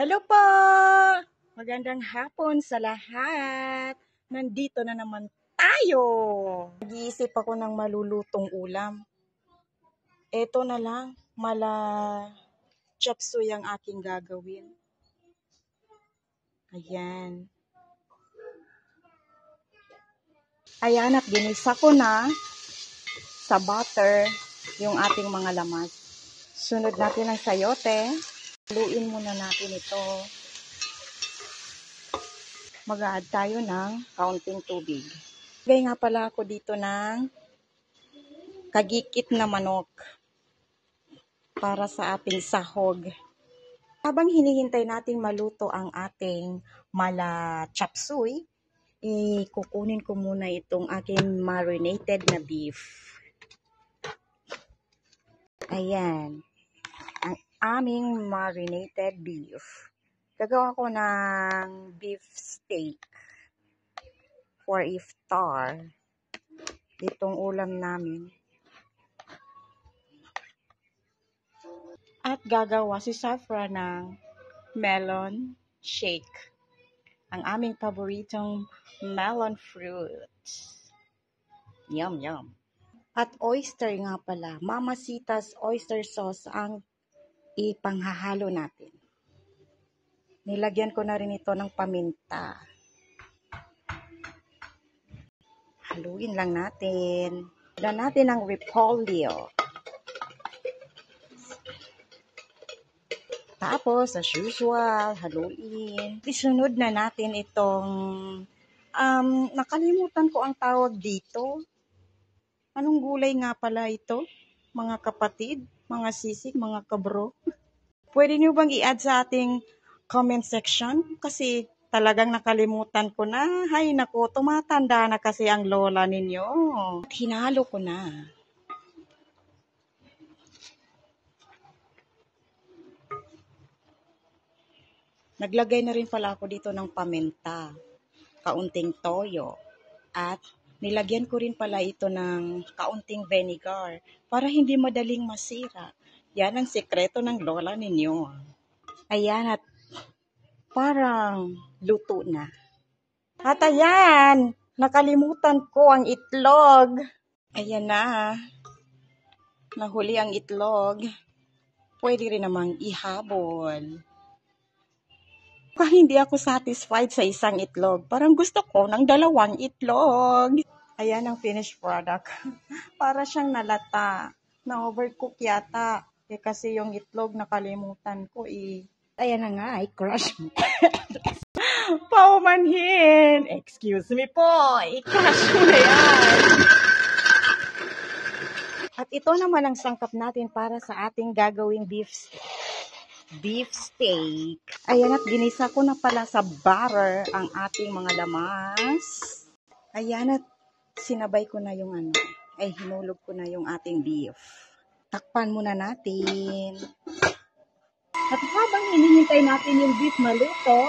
Hello po! Magandang hapon sa lahat. Nandito na naman tayo. Nag-iisip ako ng malulutong ulam. Ito na lang, mala chop suey ang aking gagawin. Ayan. Ayan, at ginisa ko na sa butter yung ating mga lamas. Sunod natin ang sayote. Haluin muna natin ito. Mag-a-add tayo ng kaunting tubig. Lagay nga pala ako dito ng kagikit na manok para sa ating sahog. Habang hinihintay nating maluto ang ating mala chop suey, kukunin ko muna itong aking marinated na beef. Ayan. Ang aming marinated beef. Gagawa ko ng beef steak for iftar. Itong ulam namin. At gagawa si Safra ng melon shake. Ang aming paboritong melon fruit. Yum, yum. At oyster nga pala. Mamacita's oyster sauce ang ipanghahalo natin. Nilagyan ko na rin ito ng paminta. Haluin lang natin. Haluin natin ang repolyo. Tapos, as usual, haluin. Isunod na natin itong, nakalimutan ko ang tawag dito. Anong gulay nga pala ito? Mga kapatid, mga sisig, mga kabro. Pwede nyo bang i-add sa ating comment section? Kasi talagang nakalimutan ko na. Hay nako, tumatanda na kasi ang lola ninyo. Hinalo ko na. Naglagay na rin pala ako dito ng paminta, kaunting toyo, at nilagyan ko rin pala ito ng kaunting vinegar para hindi madaling masira. Yan ang sekreto ng lola ninyo. Ayan, at parang luto na. At ayan, nakalimutan ko ang itlog. Ayan na, nahuli ang itlog. Pwede rin namang ihabol. Hindi ako satisfied sa isang itlog. Parang gusto ko ng 2 itlog. Ayan ang finished product. Para siyang nalata. Na-overcook yata. Kasi yung itlog nakalimutan ko Ayan na nga, I crush mo. Paumanhin. Excuse me po. I-crush mo na yan. At ito naman ang sangkap natin para sa ating gagawing beef steak. Ayan, at ginisa ko na pala sa butter ang ating mga lamas. Ayan, at sinabay ko na yung hinulog ko na yung ating beef. Takpan muna natin. At habang hinihintay natin yung beef maluto,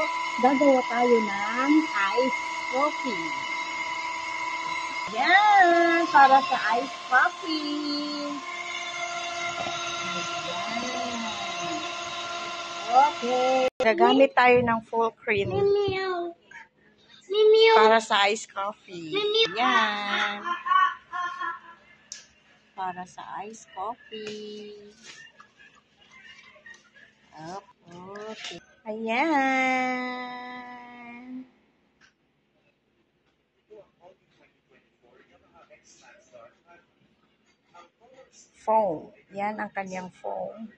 gagawa tayo ng iced coffee. Yan, para sa iced coffee. Okay. Gagamit tayo ng full cream para sa iced coffee. Yan. Para sa iced coffee. Okay. Ayan. Foam. Yan ang kanyang foam.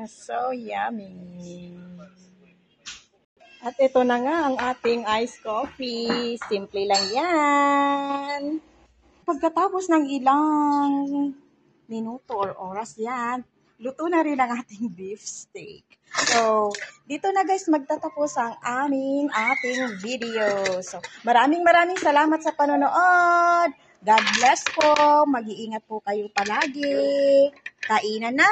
So yummy. At ito na nga ang ating iced coffee. Simple lang yan. Pagkatapos ng ilang minuto or oras yan, luto na rin ang ating beef steak. So, dito na guys magtatapos ang ating video. So, maraming salamat sa panonood. God bless po. Mag-iingat po kayo palagi. Kainan na!